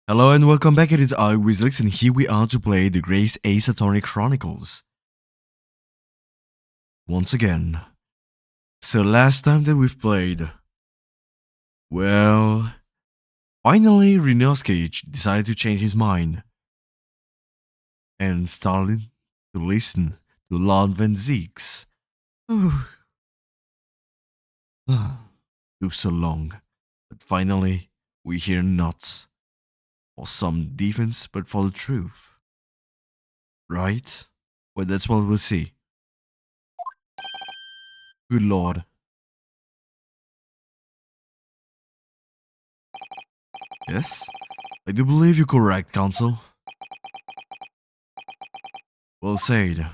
Hello and welcome back, it is I, Wizlix, and here we are to play the Grace Ace Attorney Chronicles. Once again. So last time that we've played, well, finally Rinosuke decided to change his mind and started to listen to Lord Van Zeeks. Took so long, but finally we hear not for some defense but for the truth. Right? Well, that's what we'll see. Good lord. Yes? I do believe you're correct, Counsel. Well said.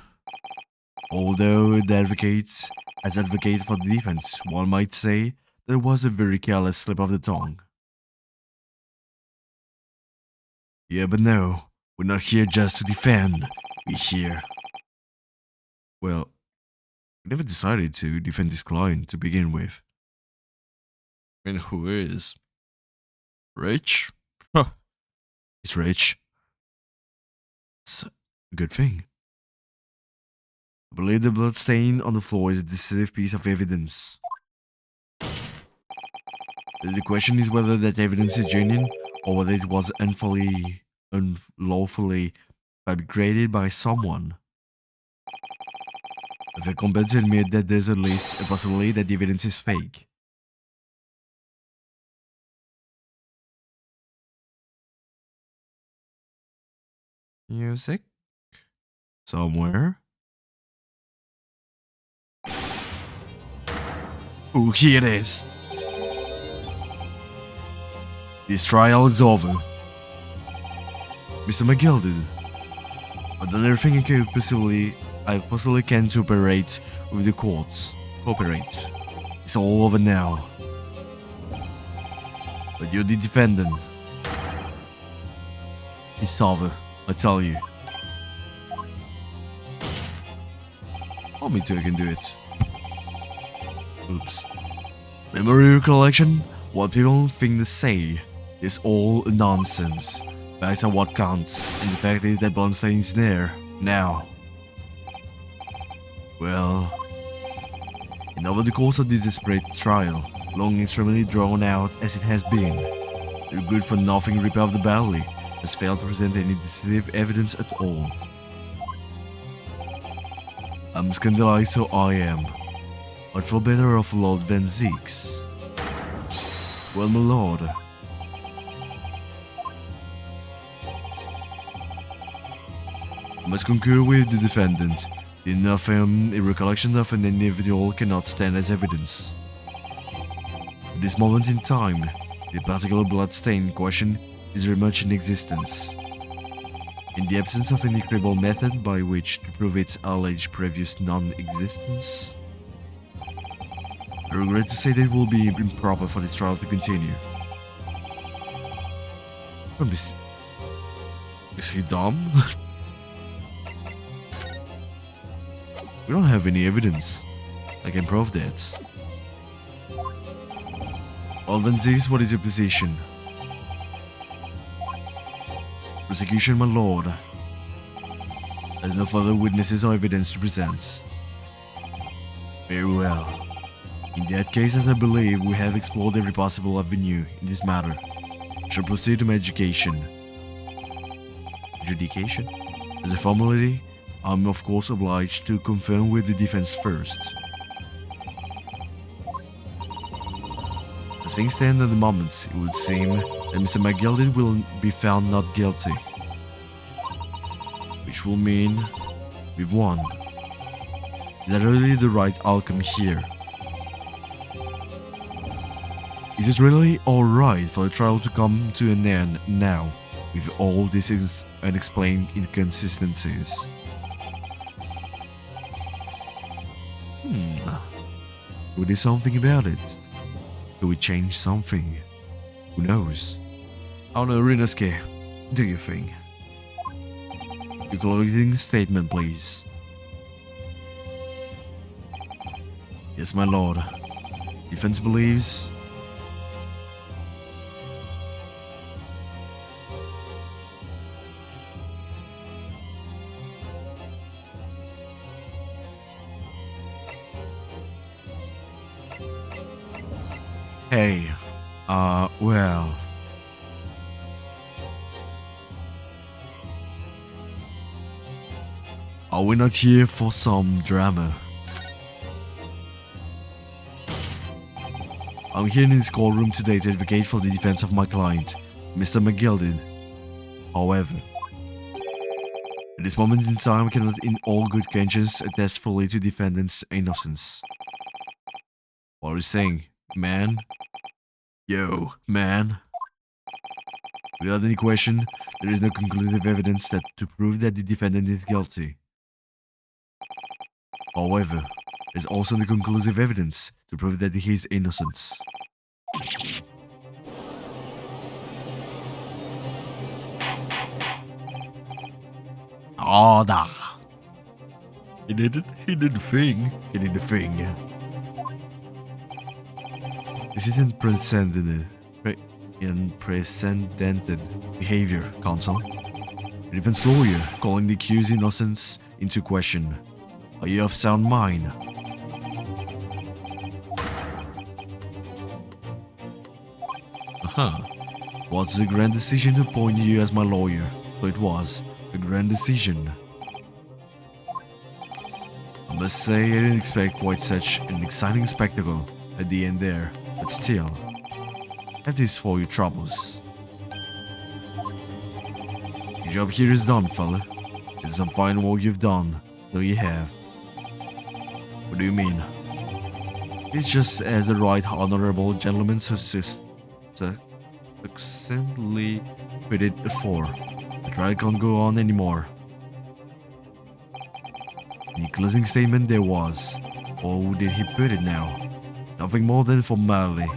Although the advocates, as advocate for the defense, one might say that it was a very careless slip of the tongue. Yeah, but no, we're not here just to defend. We're here. Well, we never decided to defend this client to begin with. I mean, who is? Rich? Huh. He's rich. It's a good thing. I believe the blood stain on the floor is a decisive piece of evidence. The question is whether that evidence is genuine or whether it was unlawfully fabricated by someone. I feel compelled to admit that there's at least a possibility that the evidence is fake. Music? Somewhere? Oh, here it is. This trial is over. Mr. McGilded, I've done everything I possibly can to operate with the courts. Cooperate. It's all over now. But you're the defendant. It's over, I tell you. Oh, me too, I can do it. Oops. Memory recollection? What people think they say is all nonsense. Facts are what counts, and the fact is that Bloodstain there, now. Well, in over the course of this desperate trial, long and extremely drawn out as it has been, the good for nothing Ripper of the Valley has failed to present any decisive evidence at all. I'm scandalized, so I am. But for better of Lord Van Zeeks. Well, my lord. I must concur with the defendant. A recollection of an individual cannot stand as evidence. At this moment in time, the particular bloodstain in question is very much in existence. In the absence of any credible method by which to prove its alleged previous non-existence, I regret to say that it will be improper for this trial to continue. Is he dumb? We don't have any evidence. I can prove that. Well then, this, what is your position? Prosecution, my lord. There's no further witnesses or evidence to present. Very well. In that case, as I believe we have explored every possible avenue in this matter, I shall proceed to my adjudication. Adjudication? As a formality, I'm of course obliged to confirm with the defense first. As things stand at the moment, it would seem that Mr. McGilded will be found not guilty. Which will mean we've won. Is that really the right outcome here? Is it really alright for the trial to come to an end now, with all these unexplained inconsistencies? Could we do something about it? Could we change something? Who knows? Oh no, Rinosuke, do you think? Your closing statement, please. Yes, my lord. Defense believes Hey, well. Are we not here for some drama? I'm here in this courtroom today to advocate for the defense of my client, Mr. McGilded. However, at this moment in time, I cannot in all good conscience attest fully to defendant's innocence. What are you saying, man? Yo, man. Without any question, there is no conclusive evidence to prove that the defendant is guilty. However, there's also no conclusive evidence to prove that he is innocent. Order! He did it. He did the thing. He did the thing. This is unprecedented behavior, counsel. A defense lawyer calling the accused's innocence into question. Are you of sound mind? Was a grand decision to appoint you as my lawyer, so it was a grand decision. I must say I didn't expect quite such an exciting spectacle at the end there, but still, have this for your troubles. Your job here is done, fella. It's some fine work you've done, though you have. What do you mean? It's just as the right honorable gentleman succinctly put it before. The trial can't go on anymore. In the closing statement there was, or did he put it now? Nothing more than formality.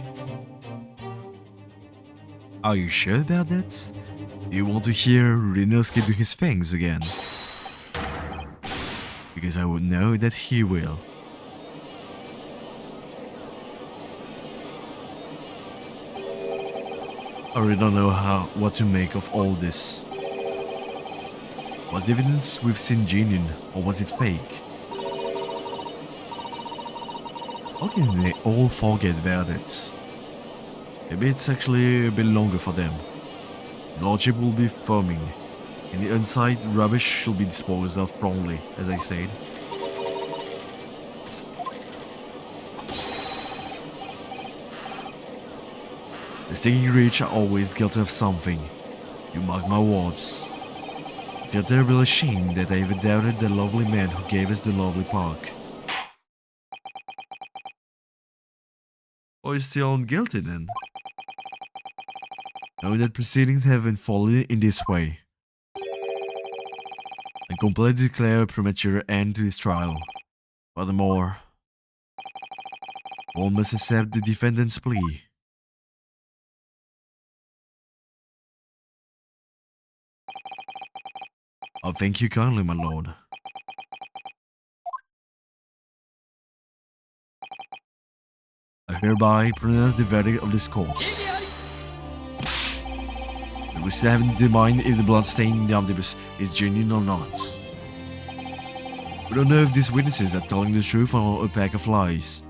Are you sure about that? Do you want to hear Rinosuke do his things again? Because I would know that he will. I really don't know what to make of all this. Was the evidence we've seen genuine, or was it fake? How can they all forget about it? Maybe it's actually a bit longer for them. His lordship will be foaming, and the unsigned rubbish should be disposed of promptly, as I said. The sticky rich are always guilty of something. You mark my words. I feel terribly ashamed that I even doubted the lovely man who gave us the lovely park. Or is still guilty then? Knowing that proceedings have unfolded in this way, I completely declare a premature end to this trial. Furthermore, one must accept the defendant's plea. I thank you kindly, my lord. I hereby pronounce the verdict of this court. We still haven't determined if the bloodstain in the omnibus is genuine or not. We don't know if these witnesses are telling the truth or a pack of lies.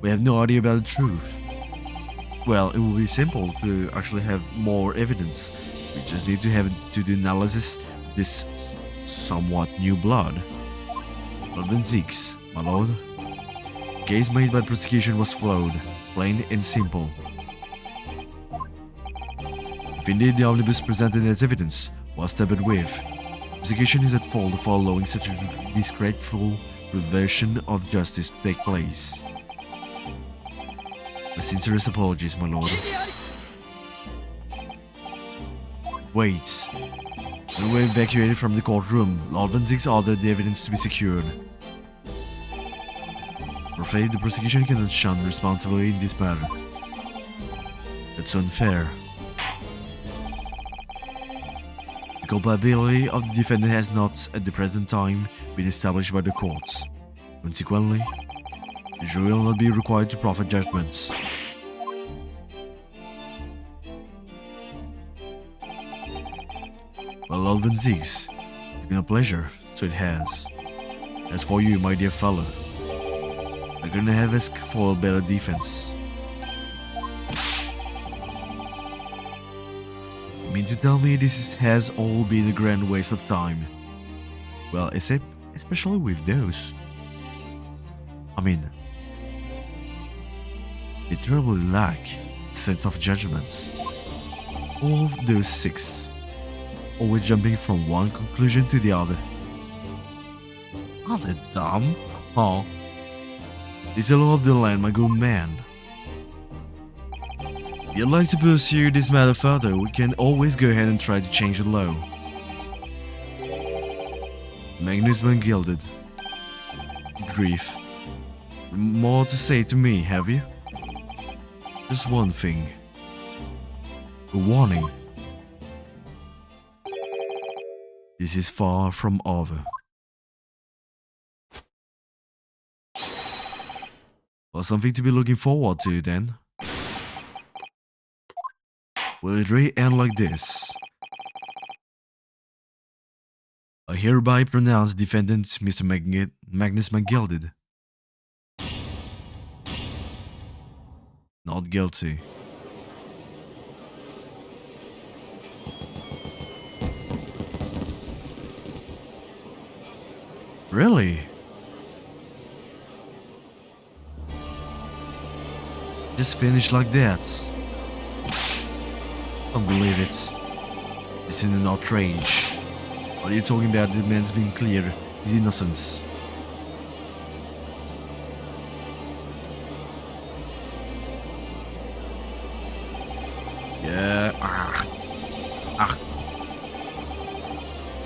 We have no idea about the truth. Well, it will be simple to actually have more evidence. We just need to do analysis of this somewhat new blood. Lord 6, my lord. The case made by the prosecution was flawed, plain and simple. If indeed the omnibus presented as evidence was tampered with, the prosecution is at fault for allowing such a disgraceful perversion of justice to take place. My sincerest apologies, my lord. Wait. When we were evacuated from the courtroom, Lord 6 ordered the evidence to be secured. I'm afraid the prosecution cannot shun responsibility in this matter. That's unfair. The culpability of the defendant has not, at the present time, been established by the courts. Consequently, the jury will not be required to proffer judgments. Well, Lord 6, it's been a pleasure, so it has. As for you, my dear fellow, I couldn't have asked for a better defense. You mean to tell me this has all been a grand waste of time? Well, especially with those. I mean, they terribly lack sense of judgment. All of those 6, always jumping from one conclusion to the other. Are they dumb? Oh. It's the law of the land, my good man. If you'd like to pursue this matter further, we can always go ahead and try to change the law. Magnus gilded. Grief. More to say to me, have you? Just one thing. A warning. This is far from over. Well, something to be looking forward to then. Will it really end like this? I hereby pronounce defendant Mr. Magnus gilded not guilty. Really? Just finished like that? Don't believe it. This is an outrage. What are you talking about? The man's been cleared his innocence. Yeah.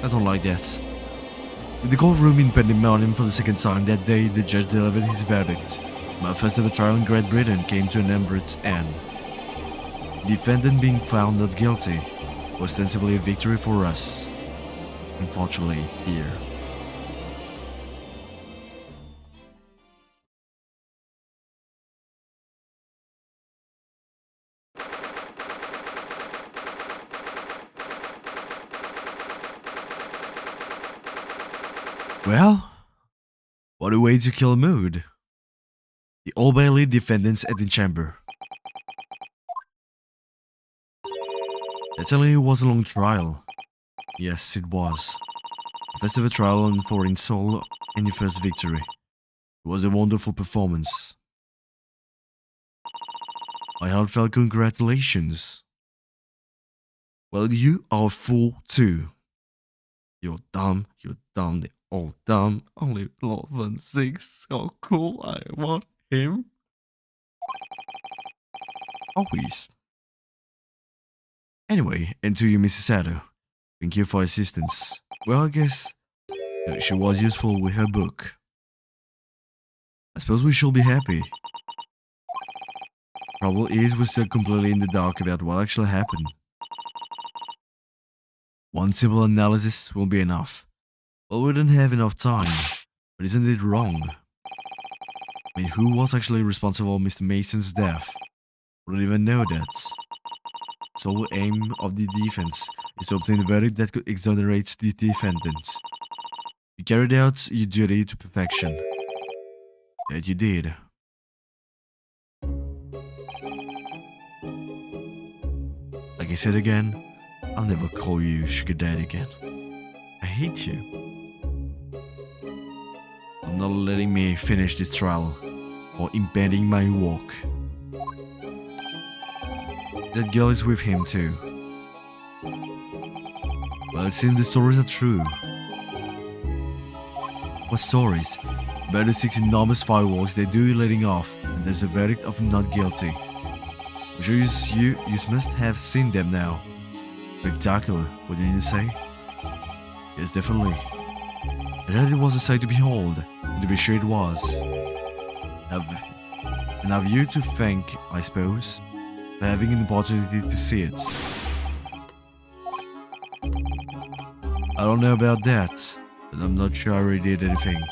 I don't like that. In the courtroom in pandemonium for the second time that day, the judge delivered his verdict. My first ever trial in Great Britain came to an abrupt end. The defendant being found not guilty was ostensibly a victory for us. Unfortunately, here. Well, what a way to kill a mood. The Old Bailey defendants at the chamber. That certainly was a long trial. Yes, it was. The first ever trial on foreign soul and your first victory. It was a wonderful performance. My heartfelt congratulations. Well, you are a fool too. You're dumb, they're all dumb. Only Lord Van 6, so cool, I want him. Always. Anyway, and to you, Mrs. Sato. Thank you for assistance. Well, I guess she was useful with her book. I suppose we should be happy. Trouble is, we're still completely in the dark about what actually happened. One simple analysis will be enough. Well, we don't have enough time, but isn't it wrong? I mean, who was actually responsible for Mr. Mason's death? We don't even know that. The sole aim of the defense is to obtain a verdict that could exonerate the defendant. You carried out your duty to perfection. That you did. Like I said again, I'll never call you sugar daddy again. I hate you. I'm not letting me finish this trial or impeding my walk. That girl is with him too. Well, it seems the stories are true. What stories? About the 6 enormous fireworks they do letting off, and there's a verdict of not guilty. I'm sure you must have seen them now. Spectacular, wouldn't you say? Yes, definitely. I heard it was a sight to behold, and to be sure it was. And have you to thank, I suppose, for having an opportunity to see it. I don't know about that, but I'm not sure I really did anything.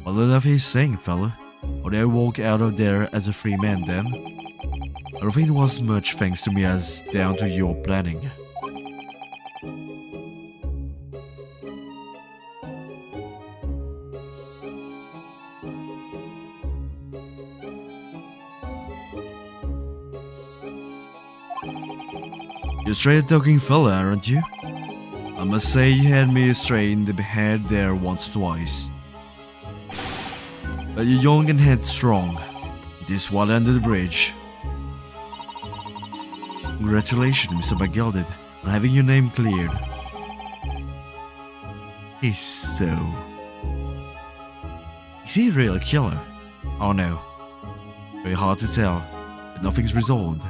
Well enough he's saying, fella. Or did I walk out of there as a free man then? I don't think it was much thanks to me as down to your planning. You're a straight-talking fella, aren't you? I must say you had me astray in the head there once or twice. But you're young and headstrong. This water under the bridge. Congratulations, Mr. McGilded, on having your name cleared. He's so... Is he a real killer? Oh no. Very hard to tell, but nothing's resolved.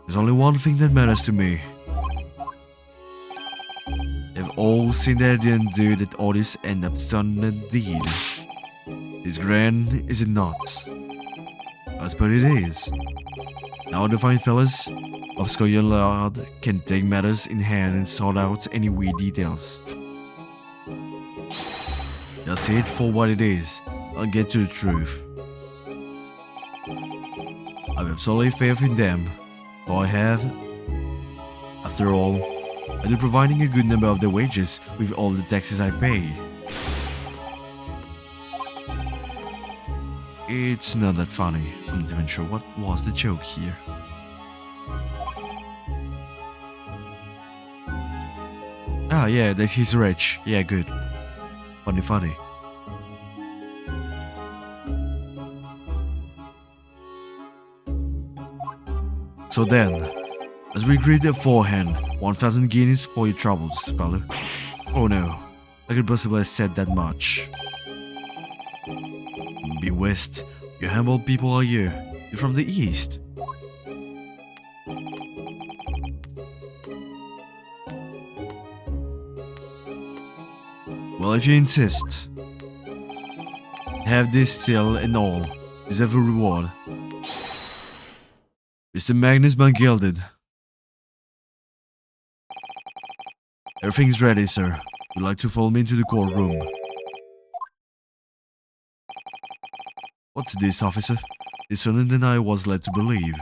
There's only one thing that matters to me. They've all seen that I didn't do that Otis end up done a deed. It's grand, is it not? I suppose it is. Now the fine fellas of Scotland can take matters in hand and sort out any weird details. They'll see it for what it is. I'll get to the truth. I have absolutely faith in them. So I have. After all, I do providing a good number of their wages with all the taxes I pay. It's not that funny. I'm not even sure what was the joke here. Ah yeah, that he's rich. Yeah, good. Funny. So then, as we agreed beforehand, 1,000 guineas for your troubles, fellow. Oh no, I could possibly have said that much. Be West, you humble people are you? You're from the East. Well, if you insist. Have this still and all. Deserve a reward. Mr. Magnus McGilded. Everything's ready, sir. Would like to follow me into the courtroom. What's this, officer? It's sooner than I was led to believe.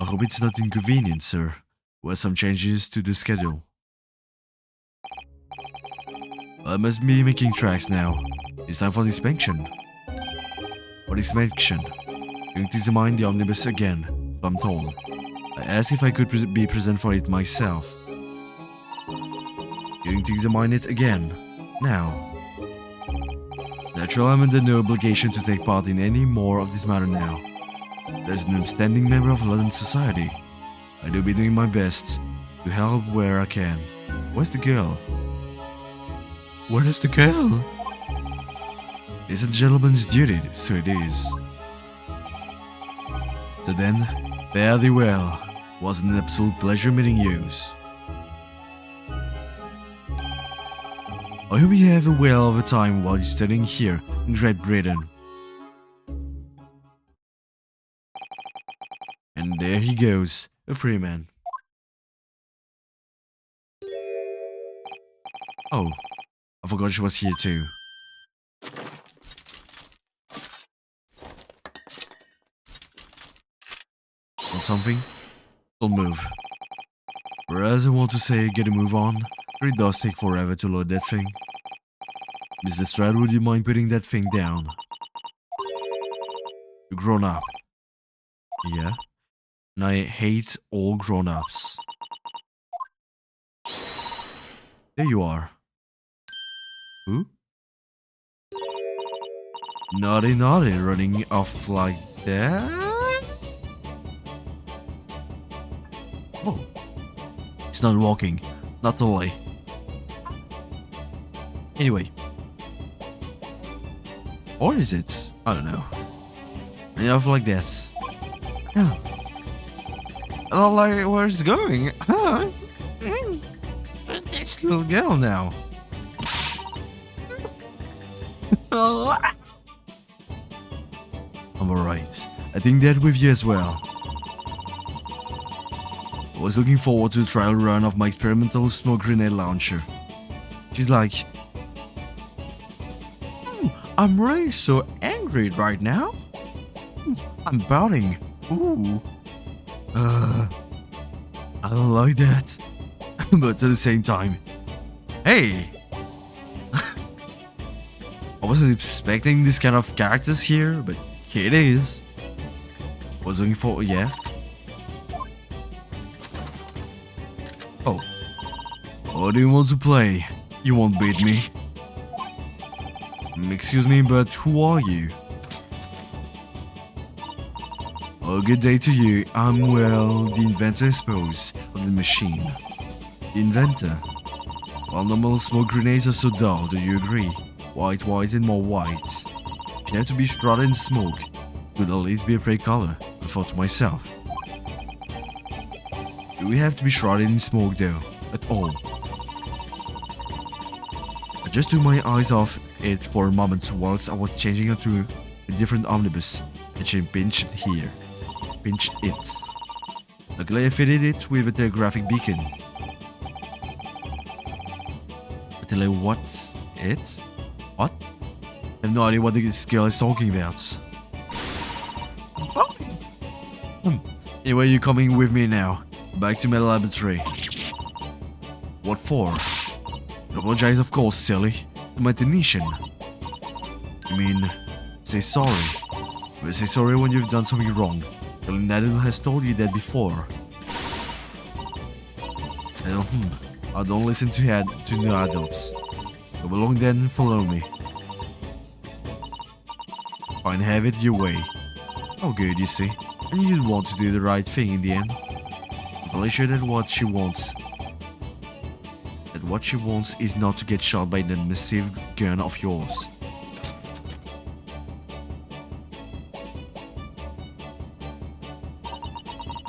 I hope it's not inconvenient, sir. There were some changes to the schedule. I must be making tracks now. It's time for the inspection. What inspection? Going to examine the omnibus again, if I'm told. I asked if I could be present for it myself. Going to examine it again. Now. Naturally, I'm under no obligation to take part in any more of this matter now. As an upstanding member of London society, I do be doing my best to help where I can. Where's the girl? Where is the girl? It's a gentleman's duty, so it is. So then, fare thee well. Was an absolute pleasure meeting yous. I hope you have a whale of a time while you're studying here in Great Britain. And there he goes, a free man. Oh, I forgot she was here too. Want something? Don't move. Whereas I want to say get a move on, but it does take forever to load that thing. Mr. Strad, would you mind putting that thing down? You're grown up. Yeah? And I hate all grown-ups. There you are. Who? Naughty, running off like that? Oh. It's not walking. Not totally. Anyway. Or is it? I don't know. Running off like that. Yeah. I don't like where it's going. Huh? This little girl now. I'm alright. I think that with you as well. I was looking forward to the trial run of my experimental smoke grenade launcher. She's like, I'm really so angry right now. I'm pouting. Ooh. I don't like that. But at the same time, hey! I wasn't expecting this kind of characters here, but here it is. Was looking for, yeah? Oh. What do you want to play? You won't beat me. Excuse me, but who are you? Oh, good day to you. I'm, well, the inventor, I suppose, of the machine. The inventor? While normal smoke grenades are so dull, do you agree? White, white, and more white. If you have to be shrouded in smoke, it would at least be a pretty color, I thought to myself. Do we have to be shrouded in smoke though? At all? I just took my eyes off it for a moment whilst I was changing onto a different omnibus, and she pinched it here. Pinched it. Luckily I fitted it with a telegraphic beacon. What's it? What? I have no idea what this girl is talking about. Anyway, you're coming with me now. Back to my laboratory. What for? Apologize, of course, silly. To my technician. You mean, say sorry. Well, say sorry when you've done something wrong. Nadal has told you that before. And, I don't listen to new adults. Come along then, follow me. Fine, have it your way. Oh good, you see. And you want to do the right thing in the end. I'm really sure that what she wants is not to get shot by that massive gun of yours.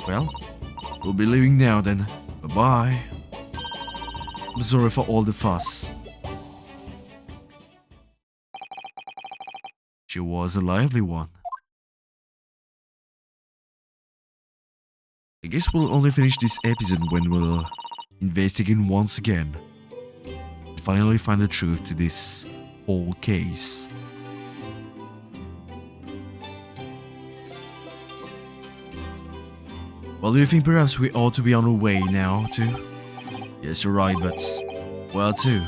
Well, we'll be leaving now then. Bye-bye. I'm sorry for all the fuss. She was a lively one. I guess we'll only finish this episode when we'll investigate once again. And finally find the truth to this whole case. Well, do you think perhaps we ought to be on our way now too? Yes, you're right, but well too.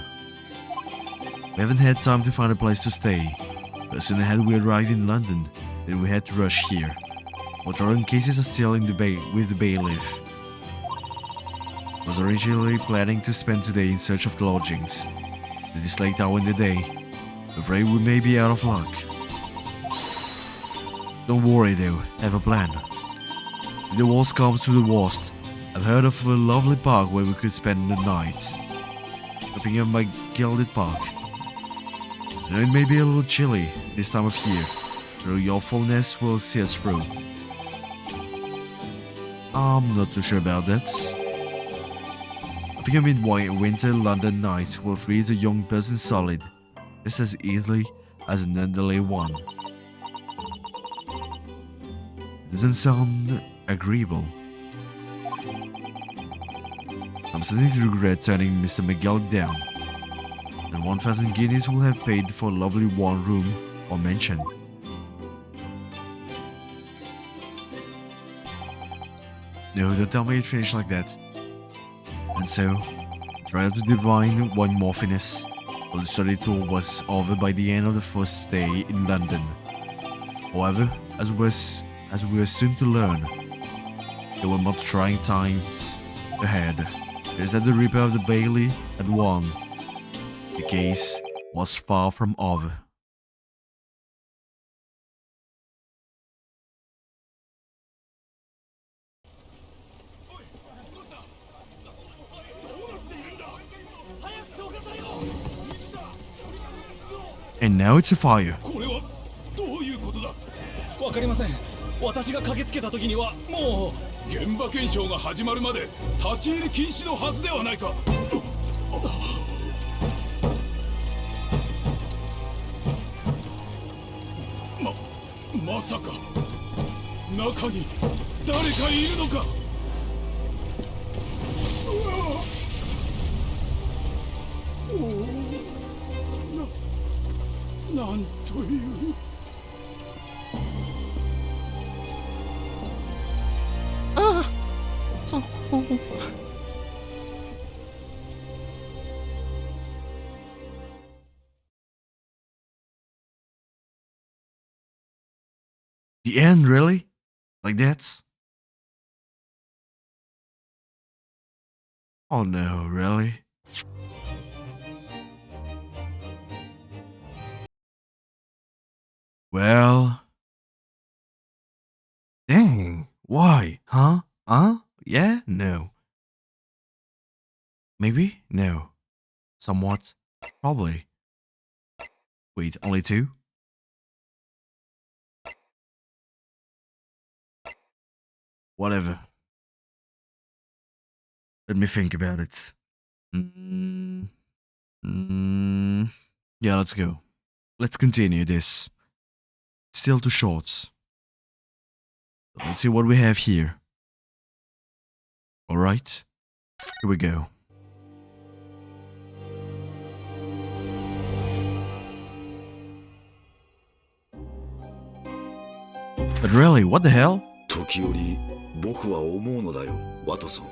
We haven't had time to find a place to stay. But soon had we arrived in London, then we had to rush here. Our current cases are still in the with the bailiff. I was originally planning to spend today in search of the lodgings. At this late hour in the day, I'm afraid we may be out of luck. Don't worry though, I have a plan. If the worst comes to the worst, I've heard of a lovely park where we could spend the night. I think of my gilded park. I know it may be a little chilly this time of year, but your fullness will see us through. I'm not too sure about that. I think a midwinter London night will freeze a young person solid, just as easily as an elderly one. Doesn't sound agreeable. I'm starting to regret turning Mr. McGill down. And 1,000 guineas will have paid for a lovely one room or mansion. No, don't tell me it finished like that. And so, I tried to divine one morphiness, while the study tour was over by the end of the first day in London. However, as we were soon to learn, there were much trying times ahead. Just that the Reaper of the Bailey had won. The case was far from over. And now it's a fire. これはどういうことだ。わかりません。私が駆けつけた時にはもう現場検証が始まるまで立ち入り禁止のはずではないか。まさか中に誰かいるのか。なんという。ああ、そこ。The end, really? Like that? Oh no, really? Well... Dang, why? Huh? Huh? Yeah? No. Maybe? No. Somewhat? Probably. Wait, only 2? Whatever. Let me think about it. Yeah, let's go. Let's continue this. Still too short. Let's see what we have here. Alright, here we go. But really, what the hell? 時折僕は思うのだよ、ワトソン。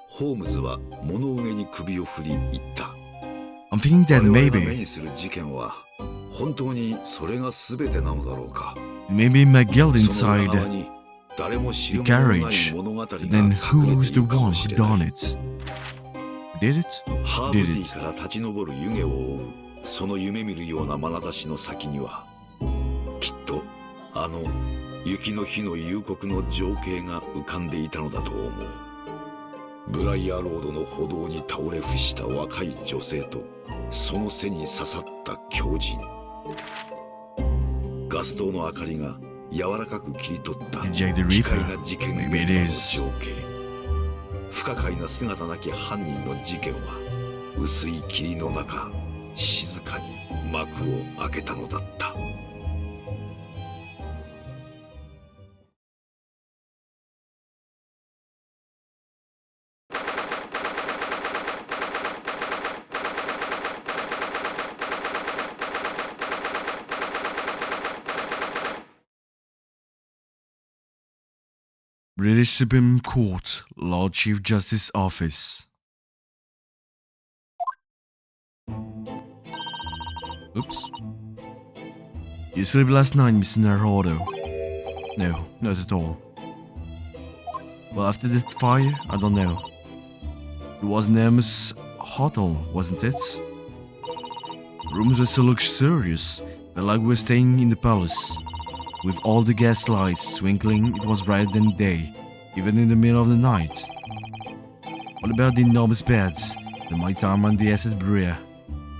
ホームズは物憂げに首を振り言った。I'm thinking that 我々が目 maybe にする事件は本当にそれが全てなのだろうか。 maybe my guilt その裏 inside 側に誰も知 the る者のない garage. 物語が Then 隠れ who's てい the るか one も who しれない。 done it? Did it? ハーブ Did ティ it? ーから立ち上る湯気を覆うその夢見るような眼差しの先にはきっとあの雪の日の夕刻の情景が浮かんでいたのだと思う。ブライアロードの歩道に倒れ伏した若い女性とその背に刺さった狂人。ガス灯の明かりが柔らかく切り取った Did Jack the 奇怪 Reaper? な事件 Maybe 現 it 場の is. 情景。不可解な姿なき犯人の事件は薄い霧の中静かに幕を開けたのだった。British Supreme Court, Lord Chief Justice Office. Oops. You slept last night, Mr. Naruto? No, not at all. Well, after the fire, I don't know. It was Nemesis Hotel, wasn't it? Rooms were so luxurious, felt like we were staying in the palace. With all the gas lights twinkling, it was brighter than day, even in the middle of the night. What about the enormous beds? The my time on the acid Bria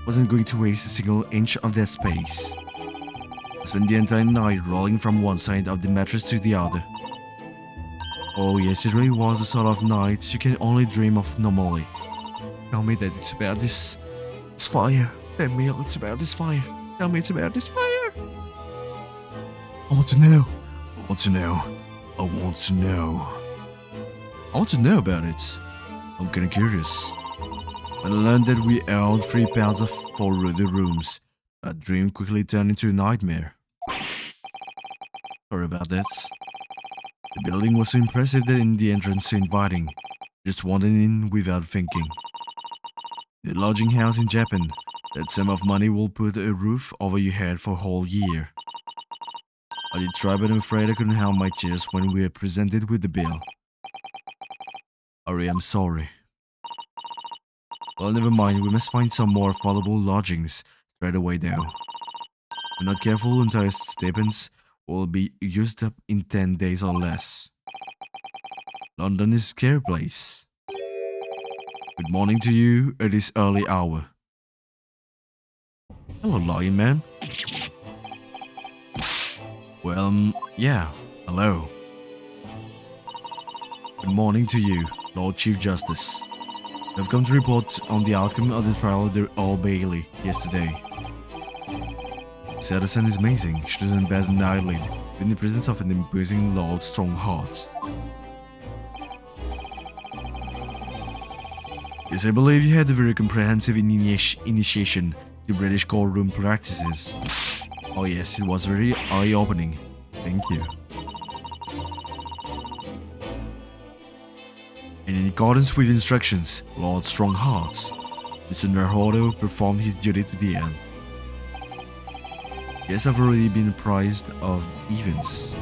wasn't going to waste a single inch of that space. I spent the entire night rolling from one side of the mattress to the other. Oh yes, it really was the sort of night you can only dream of normally. Tell me that it's about this fire. Tell me it's about this fire. Tell me it's about this fire. I want to know. I want to know. I want to know. I want to know about it. I'm kinda curious. When I learned that we owned £3 for the rooms, that dream quickly turned into a nightmare. Sorry about that. The building was so impressive that in the entrance so inviting. Just wandered in without thinking. The lodging house in Japan, that sum of money will put a roof over your head for a whole year. I did try, but I'm afraid I couldn't help my tears when we were presented with the bill. Ari, I'm sorry. Well, never mind, we must find some more affordable lodgings straight away though. If we're not careful, entire stipends will be used up in 10 days or less. London is a scary place. Good morning to you at this early hour. Hello, Lion Man. Well, yeah, hello. Good morning to you, Lord Chief Justice. I've come to report on the outcome of the trial at the Old Bailey yesterday. Citizen is amazing. She doesn't bat an eyelid in the presence of an imposing Lord Stronghearts. Yes, I believe you had a very comprehensive initiation to British courtroom practices. Oh yes, it was very eye-opening. Thank you. And in accordance with instructions, Lord Stronghearts, Mr. Naruto performed his duty to the end. Yes, I've already been apprised of events.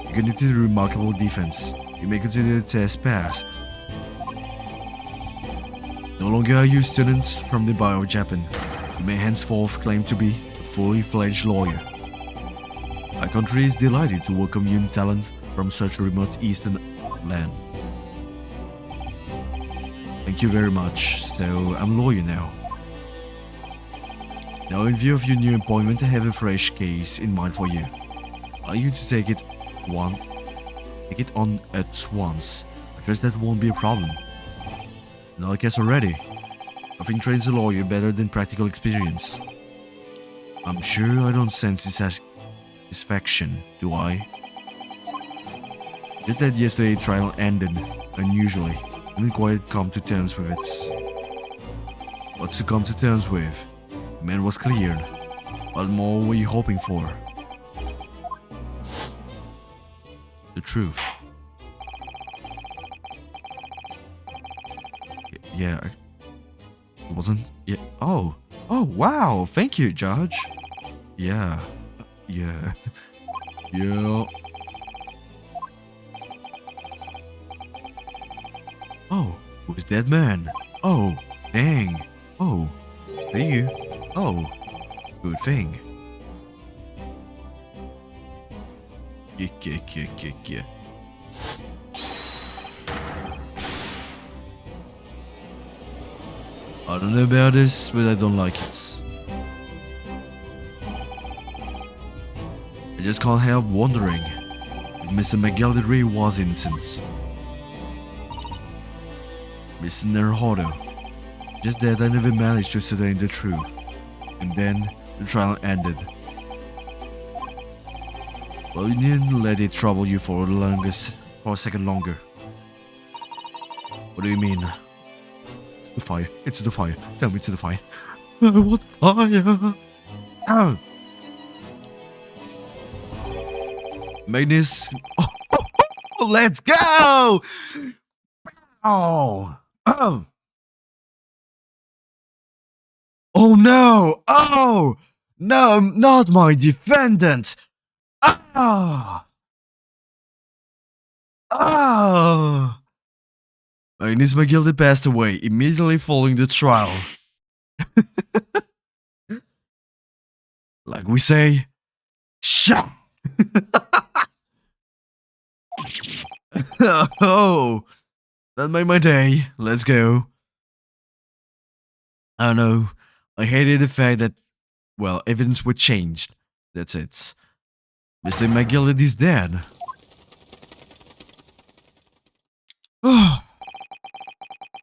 You conducted a remarkable defense. You may consider the test passed. No longer are you students from the Bio Japan. You may henceforth claim to be a fully fledged lawyer. Our country is delighted to welcome you in talent from such a remote eastern land. Thank you very much. So, I'm a lawyer now. Now, in view of your new appointment, I have a fresh case in mind for you. Allow you to take it on at once. I trust that won't be a problem. Now, I guess already. Nothing trains a lawyer better than practical experience. I'm sure I don't sense satisfaction, do I? Just that yesterday's trial ended unusually. I didn't quite come to terms with it. What's to come to terms with? The man was cleared. What more were you hoping for? The truth. Yeah, it wasn't. Yeah. Oh, wow! Thank you, Judge. Yeah. Yeah. Oh, who's that man? Oh, dang. Oh, is that you? Oh, good thing. Yeah. I don't know about this, but I don't like it. I just can't help wondering if Mr. McGildery was innocent. Mr. Naruhodo. Just that I never managed to ascertain the truth. And then the trial ended. Well, you didn't let it trouble you for a second longer. What do you mean? It's the fire. It's the fire. Tell me it's the fire. I want fire. Oh. Magnus. Oh, let's go. Oh. Oh. Oh no. Oh. No, not my defendant. Ah. Ah. Magnus McGildy passed away immediately following the trial. Like we say, shot. Oh, that made my day. Let's go. I don't know. I hated the fact that, well, evidence were changed. That's it. Mr. McGildy is dead. Oh.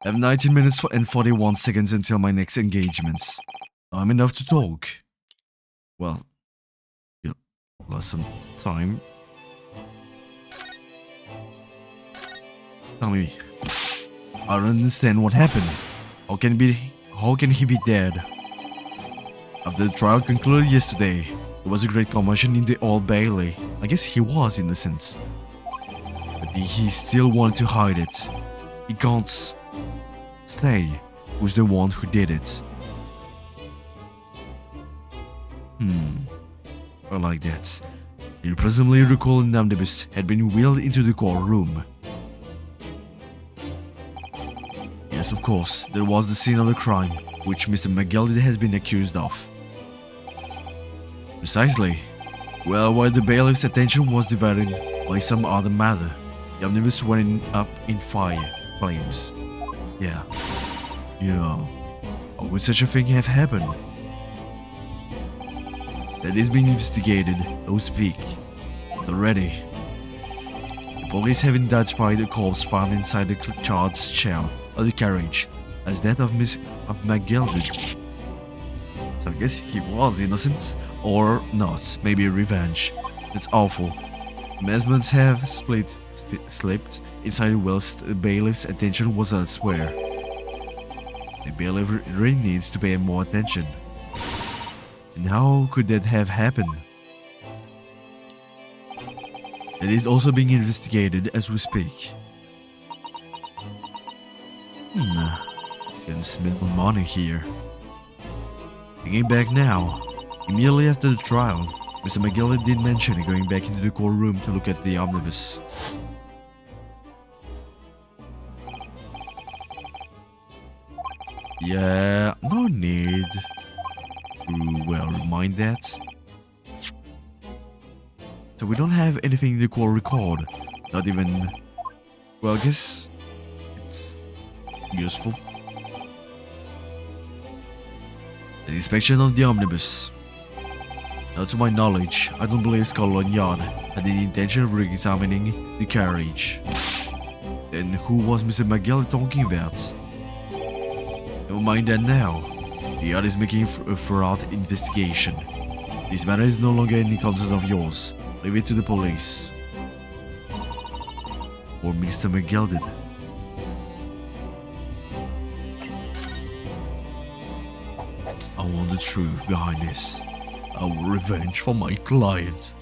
I have 19 minutes and 41 seconds until my next engagements. I'm enough to talk. Well, you lost some time. Tell me, I don't understand what happened. How can he be dead? After the trial concluded yesterday, there was a great commotion in the Old Bailey. I guess he was innocent. But he still wanted to hide it. He can't say who's the one who did it. I like that. You presumably recall an omnibus had been wheeled into the courtroom. Yes, of course, there was the scene of the crime, which Mr. McGildy has been accused of. Precisely. Well, while the bailiff's attention was divided by some other matter, the omnibus went up in flames. Yeah. How would such a thing have happened? That is being investigated, so speak. Already. The police have identified a corpse found inside the child's shell of the carriage as that of McGildy. So I guess he was innocent, or not. Maybe revenge. That's awful. Mesmans have slipped inside whilst the bailiff's attention was elsewhere. The bailiff really needs to pay more attention. And how could that have happened? It is also being investigated as we speak. Can smell money here. Thinking back now, immediately after the trial, Mr. McGill did mention going back into the core room to look at the omnibus. Yeah, no need to, well, remind that. So we don't have anything in the core record. Not even, well, I guess it's useful. The inspection of the omnibus. Now, to my knowledge, I don't believe Scotland Yard had the intention of re-examining the carriage. Then who was Mr. McGill talking about? Never mind that now. The yard is making a thorough investigation. This matter is no longer in the concern of yours. Leave it to the police. Or Mr. McGill did. I want the truth behind this. I will revenge for my client.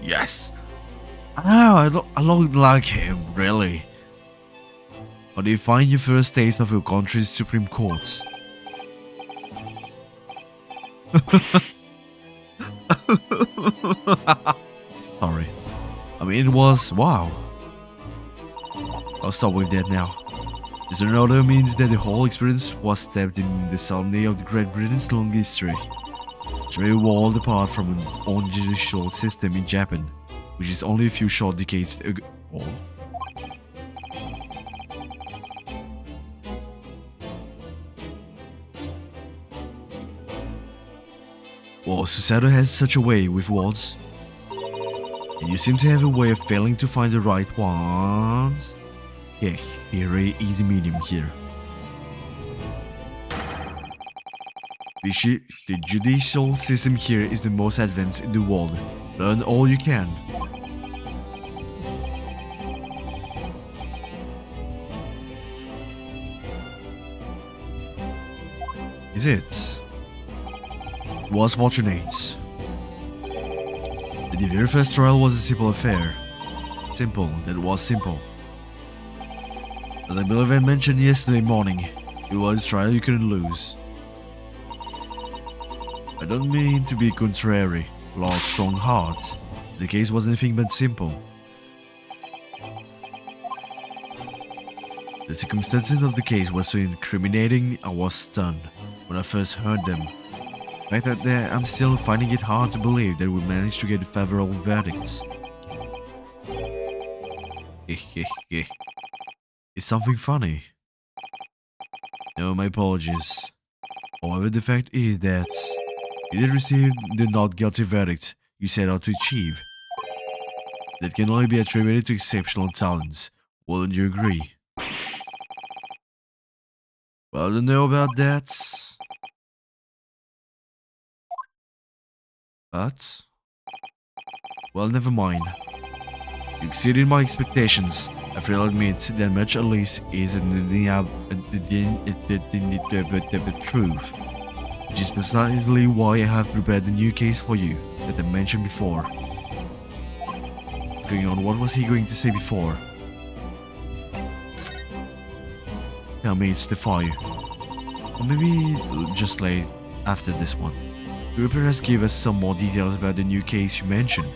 Yes! I don't like him, really. How do you find your first taste of your country's Supreme Court? Sorry. I mean, it was, wow. I'll stop with that now. This another means that the whole experience was steeped in the solemnity of Great Britain's long history. It's very walled apart from an own judicial system in Japan, which is only a few short decades old. Well, Susato has such a way with words, and you seem to have a way of failing to find the right ones. Yeah, very easy medium here. The judicial system here is the most advanced in the world. Learn all you can. Is it? Was fortunate. The very first trial was a simple affair. Simple, that was simple. As I believe I mentioned yesterday morning, it was a trial you couldn't lose. I don't mean to be contrary, Lord Strongheart. The case was anything but simple. The circumstances of the case were so incriminating, I was stunned when I first heard them. The fact that I'm still finding it hard to believe that we managed to get favorable verdicts. It's something funny. No, my apologies. However, the fact is that you did receive the not guilty verdict you set out to achieve. That can only be attributed to exceptional talents. Wouldn't you agree? Well, I don't know about that. But, well, never mind. You exceeded my expectations. I freely admit that much at least is the truth. Which is precisely why I have prepared the new case for you that I mentioned before. What's going on? What was he going to say before? Tell me it's the fire. Or maybe just late after this one. Could you perhaps give us some more details about the new case you mentioned?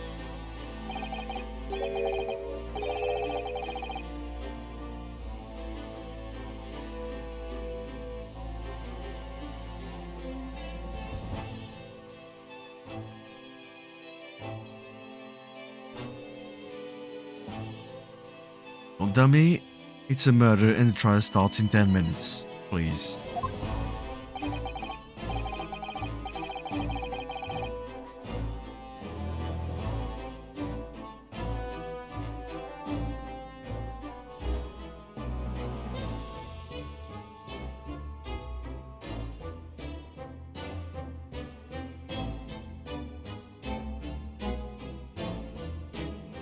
Don't tell me it's a murder and the trial starts in 10 minutes, please.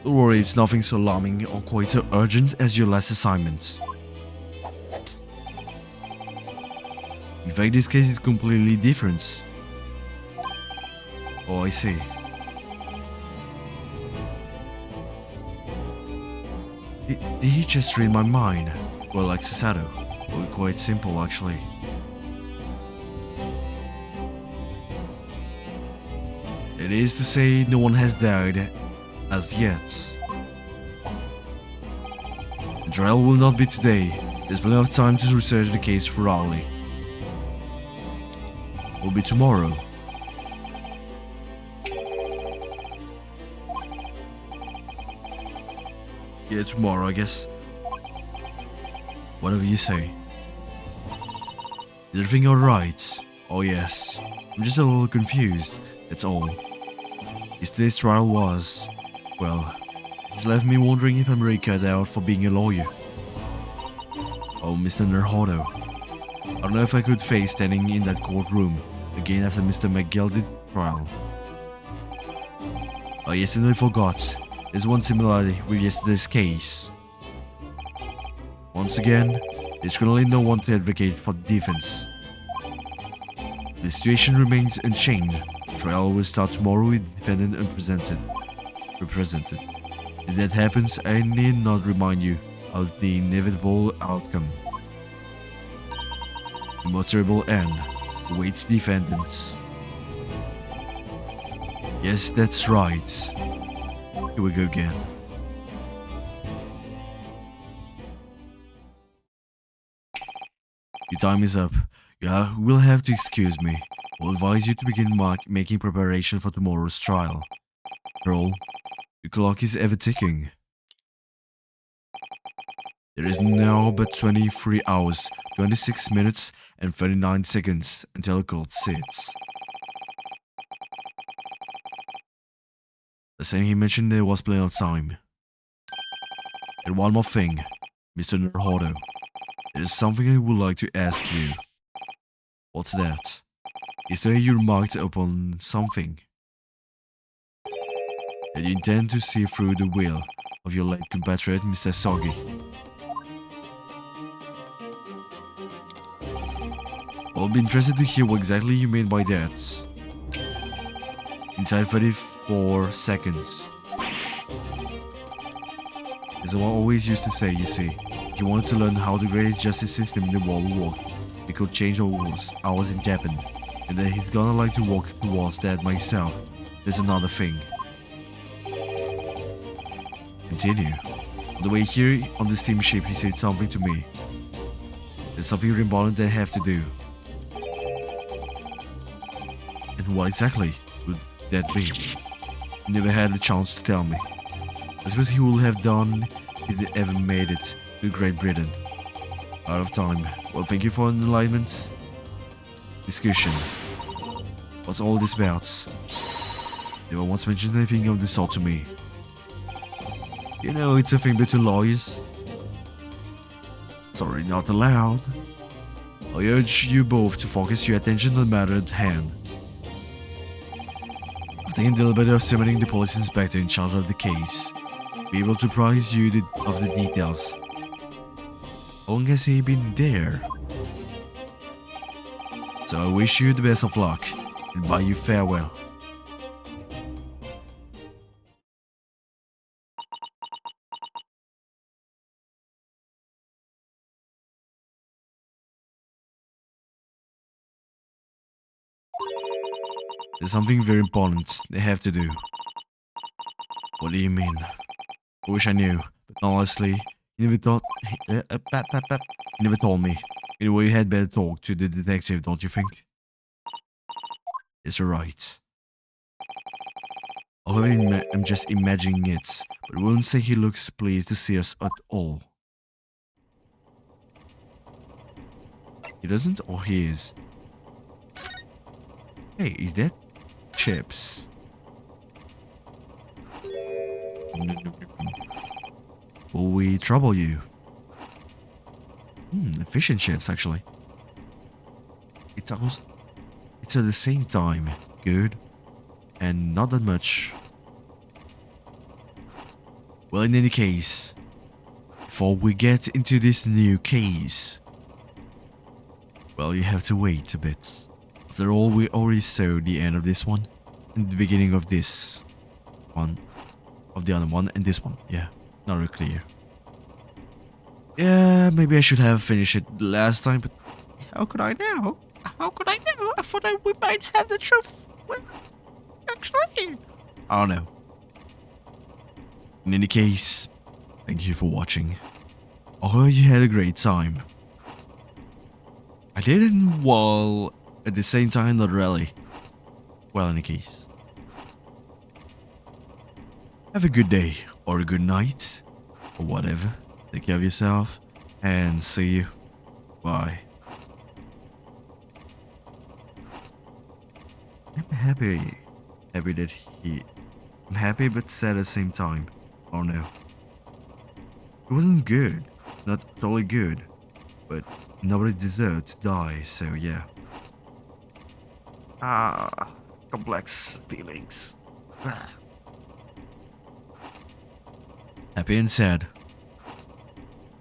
Don't worry, it's nothing so alarming or quite so urgent as your last assignment. In fact, this case is completely different. Oh, I see. Did he just read my mind? Well, like Susato. Well, quite simple, actually. It is to say no one has died as yet. The trial will not be today. There's plenty of time to research the case thoroughly. It will be tomorrow. Yeah, tomorrow, I guess. Whatever you say. Is everything alright? Oh yes. I'm just a little confused, that's all. Yesterday's trial was... well, it's left me wondering if I'm really cut out for being a lawyer. Oh, Mr. Nerhodo. I don't know if I could face standing in that courtroom again after Mr. McGildy's trial. Oh yes, and I forgot. There's one similarity with yesterday's case. Once again, there's currently no one to advocate for the defense. The situation remains unchanged. The trial will start tomorrow with the defendant represented. If that happens, I need not remind you of the inevitable outcome. The most terrible end awaits defendants. Yes, that's right. Here we go again. Your time is up. You will have to excuse me. I'll advise you to begin making preparation for tomorrow's trial. Earl, the clock is ever ticking. There is now but 23 hours, 26 minutes, and 39 seconds until the court sits. The same he mentioned there was plenty of time. And one more thing, Mr. Nerhodo. There is something I would like to ask you. What's that? Yesterday you remarked upon something. That you intend to see through the will of your late compatriot, Mr. Sogi. I'll be interested to hear what exactly you mean by that. Inside 34 seconds. As I always used to say, you see, if you wanted to learn how the greatest justice system in the world worked, we could change ours in Japan, and that he's gonna like to walk towards that myself. There's another thing. Continue. On the way here on the steamship, he said something to me. There's something important that I have to do. And what exactly would that be? He never had a chance to tell me. I suppose he would have done if he ever made it to Great Britain. Out of time. Well, thank you for the enlightenment. Discussion. What's all this about? Never once mentioned anything of the sort to me. You know, it's a thing between lawyers. Sorry, not allowed. I urge you both to focus your attention on the matter at hand. After taking the liberty of summoning the police inspector in charge of the case, be able to apprise you of the details. How long has he been there? So I wish you the best of luck and bid you farewell. There's something very important they have to do. What do you mean? I wish I knew, but honestly, you never you never told me. Anyway, you had better talk to the detective, don't you think? It's alright. I'm just imagining it, but I wouldn't say he looks pleased to see us at all. He doesn't, or he is? Hey, is that chips? Will we trouble you? Fish and chips, actually. It's at the same time good and not that much. Well, in any case, before we get into this new case, well, you have to wait a bit. After all, we already saw the end of this one and the beginning of this one, of the other one, and this one. Yeah, not really clear. Yeah, maybe I should have finished it last time, but how could I know? How could I know? I thought we might have the truth. Well, actually. I don't know. In any case, thank you for watching. I hope you had a great time. I didn't, while at the same time not really. Well, in any case. Have a good day, or a good night, or whatever. Take care of yourself, and see you. Bye. I'm happy. Happy that he... I'm happy but sad at the same time. Oh no. It wasn't good. Not totally good. But nobody deserved to die, so yeah. Complex feelings. Happy and sad.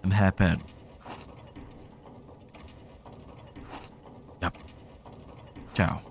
I'm happy. Yep. Ciao.